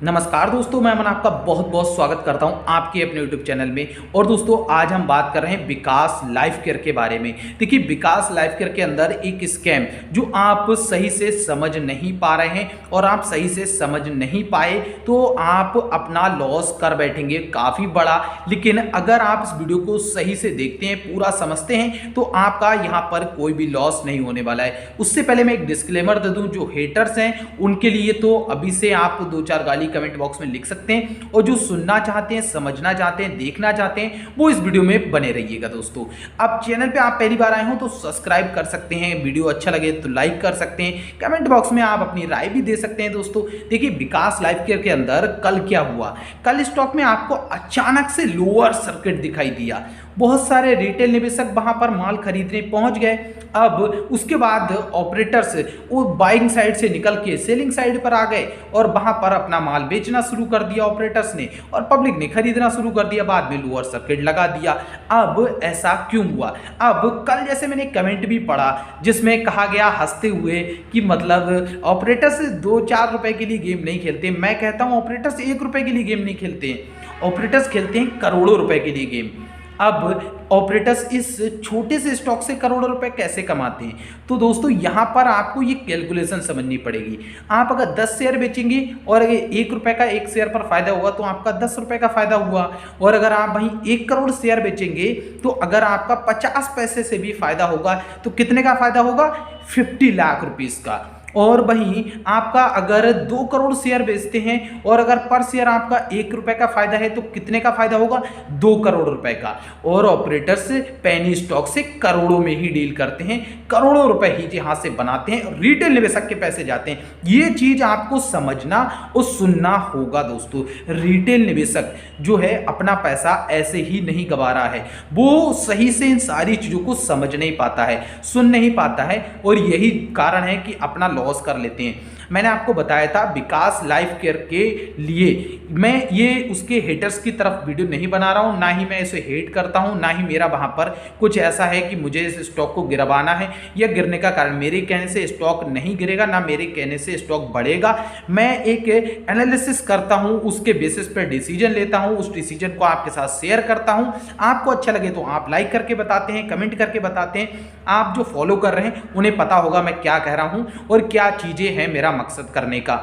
नमस्कार दोस्तों, मैं अमन आपका बहुत बहुत स्वागत करता हूं आपके अपने YouTube चैनल में। और दोस्तों आज हम बात कर रहे हैं विकास लाइफ केयर के बारे में। देखिए, विकास लाइफ केयर के अंदर एक स्कैम जो आप सही से समझ नहीं पा रहे हैं और आप सही से समझ नहीं पाए तो आप अपना लॉस कर बैठेंगे काफ़ी बड़ा। लेकिन अगर आप इस वीडियो को सही से देखते हैं, पूरा समझते हैं, तो आपका यहाँ पर कोई भी लॉस नहीं होने वाला है। उससे पहले मैं एक डिस्क्लेमर दे दूँ, जो हेटर्स हैं उनके लिए तो अभी से आप दो चार गाली कमेंट बॉक्स में लिख सकते हैं, और जो सुनना चाहते हैं, समझना चाहते हैं, देखना चाहते हैं, वो इस वीडियो में बने रहिएगा। दोस्तों अब चैनल पे आप पहली बार आए हो तो सब्सक्राइब कर सकते हैं, वीडियो अच्छा लगे तो लाइक कर सकते हैं, कमेंट बॉक्स में आप अपनी राय भी दे सकते हैं। दोस्तों देखिए, विकास लाइफ केयर के अंदर कल क्या हुआ। कल स्टॉक में आपको अचानक से लोअर सर्किट दिखाई दिया। बहुत सारे रिटेल निवेशक वहां पर माल खरीदने पहुंच गए। अब उसके बाद ऑपरेटर्स वो बाइंग साइड से निकल के सेलिंग साइड पर आ गए और वहां पर अपना माल बेचना शुरू कर दिया ऑपरेटर्स ने, और पब्लिक ने खरीदना शुरू कर दिया। बाद में लोअर सर्किट लगा दिया। अब ऐसा क्यों हुआ? अब कल जैसे मैंने कमेंट भी पढ़ा जिसमें कहा गया हंसते हुए कि मतलब ऑपरेटर्स 2-4 रुपए के लिए गेम नहीं खेलते। मैं कहता हूं ऑपरेटर्स 1 रुपए के लिए गेम नहीं खेलते हैं, ऑपरेटर्स खेलते हैं करोड़ों रुपए के लिए गेम। अब ऑपरेटर्स इस छोटे से स्टॉक से करोड़ों रुपए कैसे कमाते हैं? तो दोस्तों यहाँ पर आपको ये कैलकुलेशन समझनी पड़ेगी। आप अगर 10 शेयर बेचेंगे और अगर 1 रुपए का 1 शेयर पर फायदा हुआ तो आपका 10 रुपए का फायदा हुआ। और अगर आप वहीं 1 करोड़ शेयर बेचेंगे तो अगर आपका 50 पैसे से भी फायदा होगा तो कितने का फायदा होगा? 50 लाख रुपीस का। और वहीं आपका अगर 2 करोड़ शेयर बेचते हैं और अगर पर शेयर आपका 1 रुपए का फायदा है तो कितने का फायदा होगा? 2 करोड़ रुपए का। और ऑपरेटर्स पेनी स्टॉक से करोड़ों में ही डील करते हैं, करोड़ों रुपए ही यहां से बनाते हैं, रिटेल निवेशक के पैसे जाते हैं। ये चीज आपको समझना और सुनना होगा। दोस्तों रिटेल निवेशक जो है अपना पैसा ऐसे ही नहीं गवा रहा है, वो सही से इन सारी चीजों को समझ नहीं पाता है, सुन नहीं पाता है, और यही कारण है कि अपना लॉस कर लेते हैं। मैंने आपको बताया था विकास लाइफ केयर के लिए मैं ये उसके हेटर्स की तरफ वीडियो नहीं बना रहा हूं, ना ही मैं इसे हेट करता हूं, ना ही मेरा वहां पर कुछ ऐसा है कि मुझे इस स्टॉक को गिरवाना है या गिरने का कारण। मेरे कहने से स्टॉक नहीं गिरेगा, ना मेरे कहने से स्टॉक बढ़ेगा। मैं एक एनालिसिस करता हूं, उसके बेसिस पर डिसीजन लेता हूं, उस डिसीजन को आपके साथ शेयर करता हूं। आपको अच्छा लगे तो आप लाइक करके बताते हैं, कमेंट करके बताते हैं। आप जो फॉलो कर रहे हैं उन्हें पता होगा मैं क्या कह रहा हूं और क्या चीजें हैं मेरा मकसद करने का।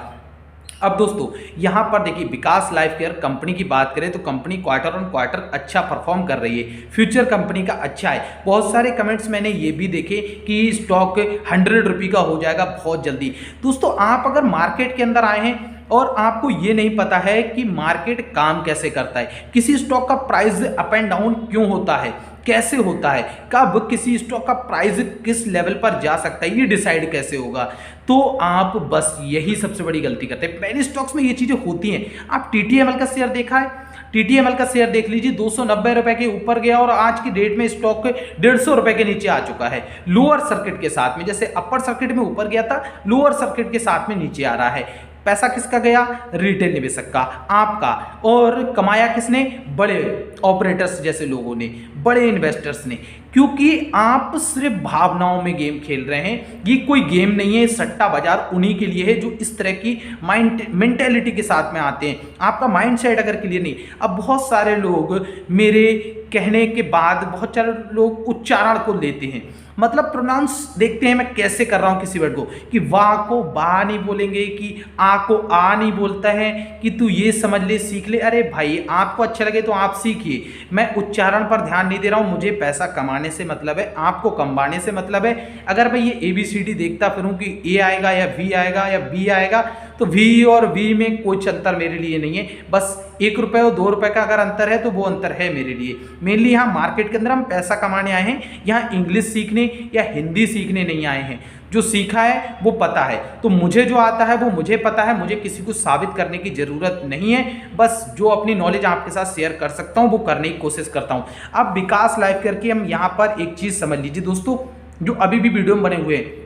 अब दोस्तों यहां पर देखिए, विकास लाइफ केयर कंपनी की बात करें तो कंपनी क्वार्टर ऑन क्वार्टर अच्छा परफॉर्म कर रही है, फ्यूचर कंपनी का अच्छा है। बहुत सारे कमेंट्स मैंने ये भी देखे कि स्टॉक 100 रुपये का हो जाएगा बहुत जल्दी। दोस्तों आप अगर मार्केट के अंदर आए हैं और आपको ये नहीं पता है कि मार्केट काम कैसे करता है, किसी स्टॉक का प्राइस अप एंड डाउन क्यों होता है, कैसे होता है, कब किसी स्टॉक का प्राइस किस लेवल पर जा सकता है, ये डिसाइड कैसे होगा, तो आप बस यही सबसे बड़ी गलती करते हैं। पहले स्टॉक्स में ये चीजें होती हैं। आप टीटीएमएल का शेयर देखा है? टीटीएमएल का शेयर देख लीजिए, 290 रुपए के ऊपर गया और आज की डेट में स्टॉक 150 रुपए के नीचे आ चुका है। लोअर सर्किट के साथ में, जैसे अपर सर्किट में ऊपर गया था, लोअर सर्किट के साथ में नीचे आ रहा है। पैसा किसका गया? रिटेल निवेशक का, आपका। और कमाया किसने? बड़े ऑपरेटर्स जैसे लोगों ने, बड़े इन्वेस्टर्स ने, क्योंकि आप सिर्फ भावनाओं में गेम खेल रहे हैं। ये कोई गेम नहीं है, सट्टा बाजार उन्हीं के लिए है जो इस तरह की मेंटेलिटी के साथ में आते हैं। आपका माइंड सेट अगर क्लियर नहीं। अब बहुत सारे लोग मेरे कहने के बाद बहुत सारे लोग उच्चारण को लेते हैं, मतलब प्रोनाउंस देखते हैं मैं कैसे कर रहा हूं किसी वर्ड को, कि वाह को बा नहीं बोलेंगे, कि आ को आ नहीं बोलता है, कि तू ये समझ ले, सीख ले। अरे भाई आपको अच्छा लगे तो आप सीखिए, मैं उच्चारण पर ध्यान नहीं दे रहा हूं। मुझे पैसा कमाने से मतलब है, आपको कमाने से मतलब है। अगर मैं ये ABCD देखता फिरूं कि ए आएगा या V आएगा या B आएगा, तो V और V में कुछ अंतर मेरे लिए नहीं है। बस 1 रुपये और 2 रुपये का अगर अंतर है तो वो अंतर है मेरे लिए। मेनली यहाँ मार्केट के अंदर हम पैसा कमाने आए हैं, यहाँ इंग्लिश सीखने या हिंदी सीखने नहीं आए हैं। जो सीखा है वो पता है, तो मुझे जो आता है वो मुझे पता है, मुझे किसी को साबित करने की जरूरत नहीं है। बस जो अपनी नॉलेज आपके साथ शेयर कर सकता हूँ वो करने की कोशिश करता हूँ। अब विकास लाइफ केयर की हम यहाँ पर एक चीज़ समझ लीजिए दोस्तों, जो अभी भी वीडियो में बने हुए हैं,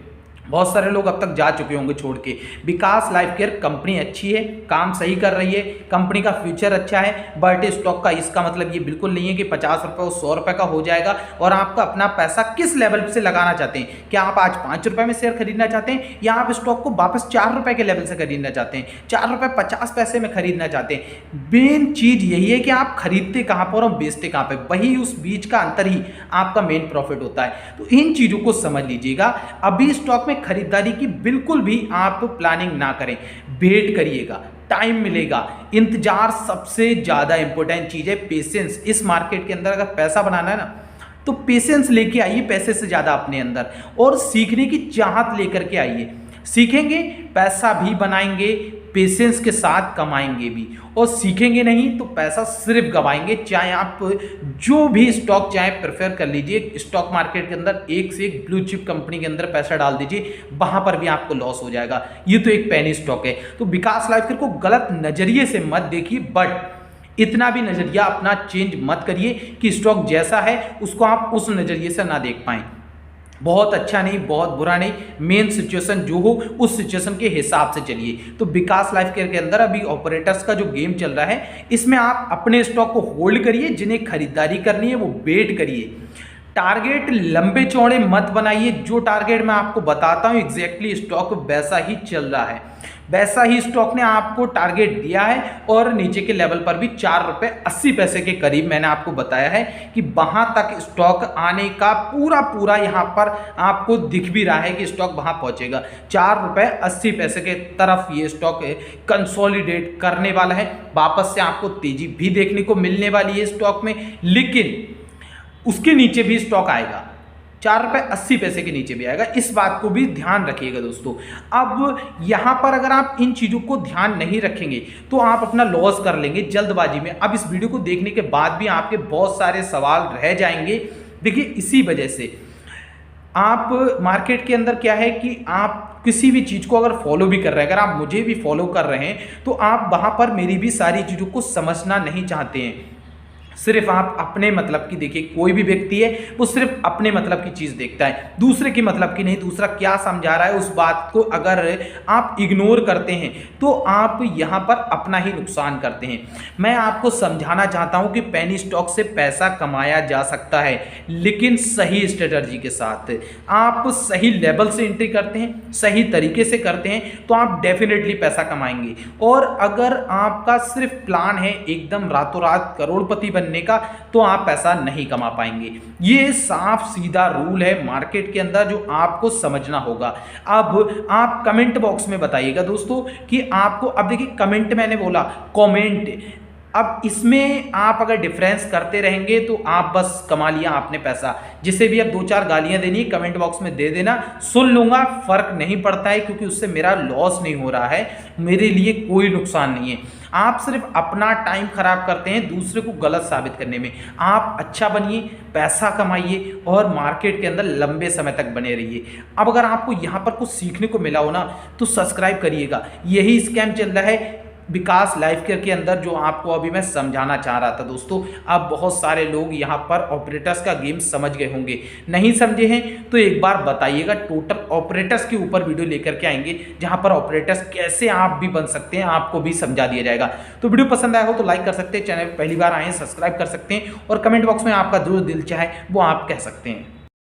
बहुत सारे लोग अब तक जा चुके होंगे छोड़ के। विकास लाइफ केयर कंपनी अच्छी है, काम सही कर रही है, कंपनी का फ्यूचर अच्छा है, बट स्टॉक का इसका मतलब ये बिल्कुल नहीं है कि 50 रुपये और 100 रुपये का हो जाएगा। और आपका अपना पैसा किस लेवल से लगाना चाहते हैं, क्या आप आज 5 रुपये में शेयर खरीदना चाहते हैं या आप स्टॉक को वापस 4 रुपये के लेवल से खरीदना चाहते हैं, 4 रुपये 50 पैसे में खरीदना चाहते हैं। मेन चीज़ यही है कि आप खरीदते कहाँ पर और बेचते कहाँ पर, वही उस बीच का अंतर ही आपका मेन प्रॉफिट होता है। तो इन चीज़ों को समझ लीजिएगा। अभी स्टॉक में खरीदारी की बिल्कुल भी आप प्लानिंग ना करें, वेट करिएगा, टाइम मिलेगा। इंतजार सबसे ज़्यादा इंपॉर्टेंट चीज़ है, पेशेंस। इस मार्केट के अंदर अगर पैसा बनाना है ना तो पेशेंस लेके आइए, पैसे से ज़्यादा अपने अंदर, और सीखने की चाहत लेकर के आइए। सीखेंगे पैसा भी बनाएंगे, पेशेंस के साथ कमाएंगे भी, और सीखेंगे नहीं तो पैसा सिर्फ गवाएंगे। चाहे आप जो भी स्टॉक चाहे प्रेफर कर लीजिए, स्टॉक मार्केट के अंदर एक से एक ब्लू चिप कंपनी के अंदर पैसा डाल दीजिए, वहां पर भी आपको लॉस हो जाएगा। ये तो एक पेनी स्टॉक है। तो विकास लाइफ केयर को गलत नजरिए से मत देखिए, बट इतना भी नजरिया अपना चेंज मत करिए कि स्टॉक जैसा है उसको आप उस नजरिए से ना देख पाएं। बहुत अच्छा नहीं, बहुत बुरा नहीं, मेन सिचुएशन जो हो उस सिचुएशन के हिसाब से चलिए। तो विकास लाइफ केयर के अंदर अभी ऑपरेटर्स का जो गेम चल रहा है, इसमें आप अपने स्टॉक को होल्ड करिए, जिन्हें खरीदारी करनी है वो वेट करिए। टारगेट लंबे चौड़े मत बनाइए। जो टारगेट मैं आपको बताता हूँ एग्जैक्टली स्टॉक वैसा ही चल रहा है, वैसा ही स्टॉक ने आपको टारगेट दिया है। और नीचे के लेवल पर भी 4 रुपये 80 पैसे के करीब मैंने आपको बताया है कि वहां तक स्टॉक आने का पूरा यहाँ पर आपको दिख भी रहा है कि स्टॉक वहां पहुंचेगा। 4 रुपये 80 पैसे के तरफ ये स्टॉक कंसोलिडेट करने वाला है। वापस से आपको तेजी भी देखने को मिलने वाली है स्टॉक में, लेकिन उसके नीचे भी स्टॉक आएगा, 4 रुपये 80 पैसे के नीचे भी आएगा। इस बात को भी ध्यान रखिएगा दोस्तों। अब यहाँ पर अगर आप इन चीज़ों को ध्यान नहीं रखेंगे तो आप अपना लॉस कर लेंगे जल्दबाजी में। अब इस वीडियो को देखने के बाद भी आपके बहुत सारे सवाल रह जाएंगे। देखिए, इसी वजह से आप मार्केट के अंदर क्या है कि आप किसी भी चीज़ को अगर फॉलो भी कर रहे हैं, अगर आप मुझे भी फॉलो कर रहे हैं, तो आप वहाँ पर मेरी भी सारी चीज़ों को समझना नहीं चाहते हैं। सिर्फ आप अपने मतलब की देखिए, कोई भी व्यक्ति है वो सिर्फ अपने मतलब की चीज़ देखता है, दूसरे की मतलब की नहीं। दूसरा क्या समझा रहा है उस बात को अगर आप इग्नोर करते हैं तो आप यहाँ पर अपना ही नुकसान करते हैं। मैं आपको समझाना चाहता हूँ कि पेनी स्टॉक से पैसा कमाया जा सकता है, लेकिन सही स्ट्रेटजी के साथ। आप सही लेवल से एंट्री करते हैं, सही तरीके से करते हैं, तो आप डेफिनेटली पैसा कमाएंगे। और अगर आपका सिर्फ प्लान है एकदम रातों रात करोड़पति बनने का, तो आप पैसा नहीं कमा पाएंगे। ये साफ सीधा रूल है मार्केट के अंदर जो आपको समझना होगा। अब आप कमेंट बॉक्स में बताइएगा दोस्तों कि आपको, अब देखिए कमेंट मैंने बोला कमेंट, अब इसमें आप अगर डिफरेंस करते रहेंगे तो आप बस कमा लिया आपने पैसा। जिसे भी अब 2-4 गालियां देनी है कमेंट बॉक्स में दे देना, सुन लूंगा, फर्क नहीं पड़ता है, क्योंकि उससे मेरा लॉस नहीं हो रहा है, मेरे लिए कोई नुकसान नहीं है। आप सिर्फ अपना टाइम खराब करते हैं दूसरे को गलत साबित करने में। आप अच्छा बनिए, पैसा कमाइए और मार्केट के अंदर लंबे समय तक बने रहिए। अब अगर आपको यहाँ पर कुछ सीखने को मिला हो ना तो सब्सक्राइब करिएगा। यही स्कैम चल रहा है विकास लाइफ केयर के अंदर जो आपको अभी मैं समझाना चाह रहा था दोस्तों। अब बहुत सारे लोग यहाँ पर ऑपरेटर्स का गेम समझ गए होंगे, नहीं समझे हैं तो एक बार बताइएगा। टोटल ऑपरेटर्स के ऊपर वीडियो लेकर के आएंगे जहाँ पर ऑपरेटर्स कैसे आप भी बन सकते हैं आपको भी समझा दिया जाएगा। तो वीडियो पसंद आया हो तो लाइक कर सकते हैं, चैनल पर पहली बार आए हैं सब्सक्राइब कर सकते हैं, और कमेंट बॉक्स में आपका जो दिल चाहे वो आप कह सकते हैं।